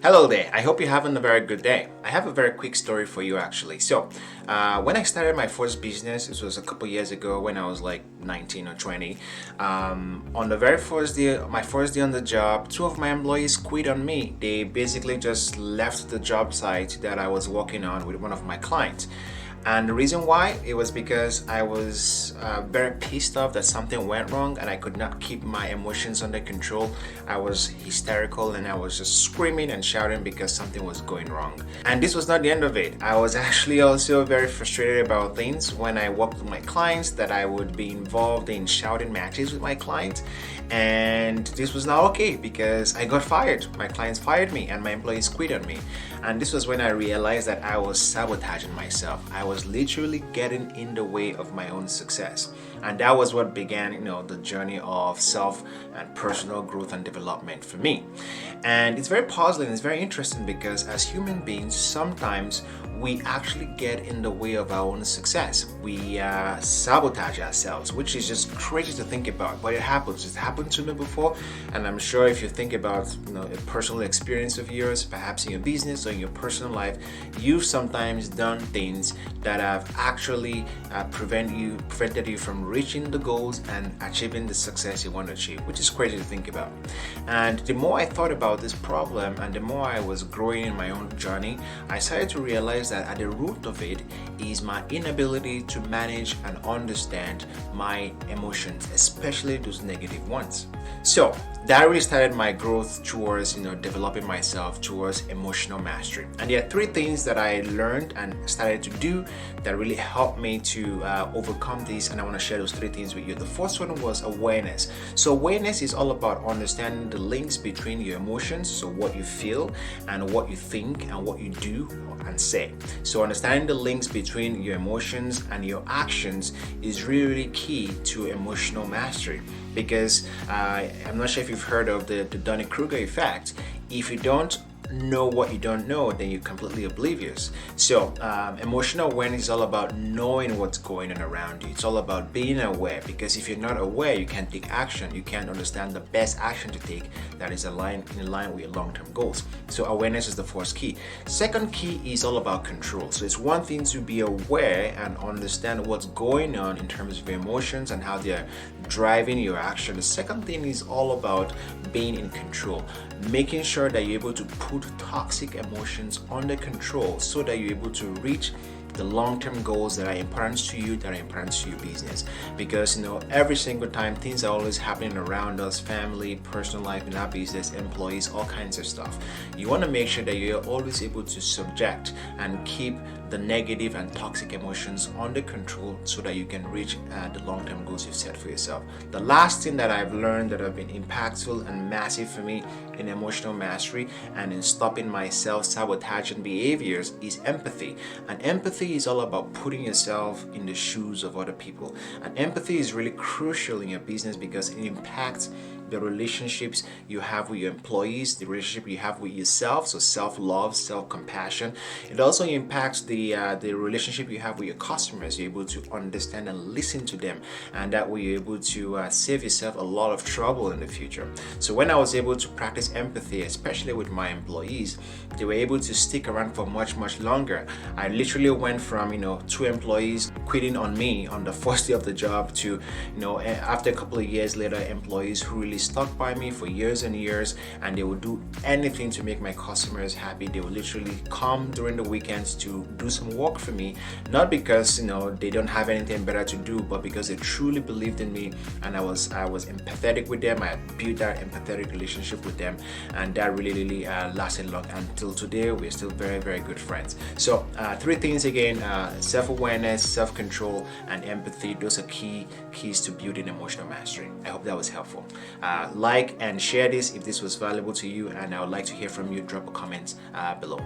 Hello there, I hope you're having a very good day. I have a very quick story for you actually. When I started my first business, this was a couple years ago when I was like 19 or 20. On the very first day, my first day on the job, two of my employees quit on me. They basically just left the job site that I was working on with one of my clients. And the reason why, it was because I was very pissed off that something went wrong and I could not keep my emotions under control. I was hysterical and I was just screaming and shouting because something was going wrong. And this was not the end of it. I was actually also very frustrated about things when I worked with my clients, that I would be involved in shouting matches with my clients. And this was not okay because I got fired. My clients fired me and my employees quit on me. And this was when I realized that I was sabotaging myself. I was literally getting in the way of my own success. And that was what began, the journey of self and personal growth and development for me. And it's very puzzling, it's very interesting because as human beings, sometimes we actually get in the way of our own success. We sabotage ourselves, which is just crazy to think about, but it happens. It's happened to me before, and I'm sure if you think about a personal experience of yours, perhaps in your business or in your personal life, you've sometimes done things that have actually prevented you from reaching the goals and achieving the success you want to achieve, which is crazy to think about. And the more I thought about this problem and the more I was growing in my own journey, I started to realize that at the root of it is my inability to manage and understand my emotions, especially those negative ones. So that really started my growth towards developing myself towards emotional mastery. And there are three things that I learned and started to do that really helped me to overcome this, and I want to share those three things with you. The first one was awareness. So awareness is all about understanding the links between your emotions, so what you feel and what you think and what you do and say. So understanding the links between your emotions and your actions is really key to emotional mastery, because I'm not sure if you've heard of the Dunning-Kruger effect. If you don't know what you don't know, then you're completely oblivious. So emotional awareness is all about knowing what's going on around you. It's all about being aware, because if you're not aware, you can't take action. You can't understand the best action to take that is in line with your long-term goals. So awareness is the first key. Second key is all about control. So it's one thing to be aware and understand what's going on in terms of your emotions and how they're driving your action. The second thing is all about being in control, making sure that you're able to put toxic emotions under control so that you're able to reach the long-term goals that are important to you, that are important to your business. Because every single time things are always happening around us, family, personal life, in our business, employees, all kinds of stuff. You want to make sure that you're always able to subject and keep the negative and toxic emotions under control so that you can reach the long-term goals you've set for yourself. The last thing that I've learned that have been impactful and massive for me in emotional mastery and in stopping my self-sabotaging behaviors is empathy. And empathy is all about putting yourself in the shoes of other people. And empathy is really crucial in your business because it impacts the relationships you have with your employees, the relationship you have with yourself, so self-love, self-compassion. It also impacts the relationship you have with your customers. You're able to understand and listen to them, and that way you're able to save yourself a lot of trouble in the future. So when I was able to practice empathy, especially with my employees, they were able to stick around for much longer. I literally went from two employees quitting on me on the first day of the job to after a couple of years later, employees who really stuck by me for years and years, and they would do anything to make my customers happy. They would literally come during the weekends to do some work for me, not because they don't have anything better to do, but because they truly believed in me, and I was empathetic with them. I built that empathetic relationship with them, and that really lasted long. Until today, we're still very good friends. So three things again: self-awareness, self-control, and empathy. Those are keys to building emotional mastery. I hope that was helpful. Like and share this if this was valuable to you, and I would like to hear from you. Drop a comment below.